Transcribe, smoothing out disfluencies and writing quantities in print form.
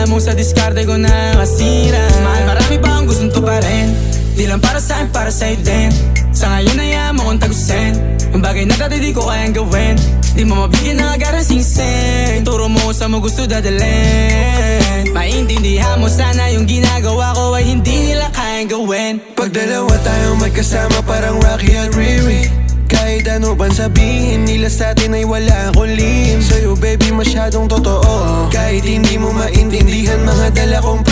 alam mo sa diskarte ko na kasira. Mahal, marami pa akong gustong tuparin, di lang para sa'kin, para sa'yo din. Sa ngayon ayaw mo kong tagusin ang bagay na dati di ko kayang gawin. Di mo mabigyan ng agarang singsing, turo mo sa mo gusto dadalhin. Maintindihan mo sana yung ginagawa ko ay hindi nila kayang gawin. Pag dalawa tayong magkasama parang Rocky at Riri, kahit ano bang sabihin nila sa'tin ay wala akong lihim. Sa'yo baby masyadong totoo, kahit hindi mo maintindihan mga dala kong